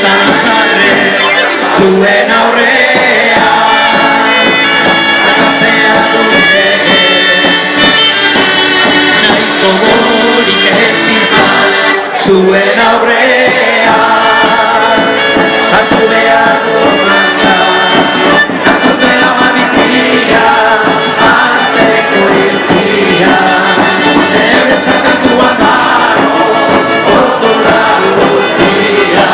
bertan zarre zuen aurrean akatzea dute naiz gogorik ez izan zuen aurrean sartu behar du martxan gatoz dela mabizia azteko hiltzia euretzat kantuan dago odolra guztia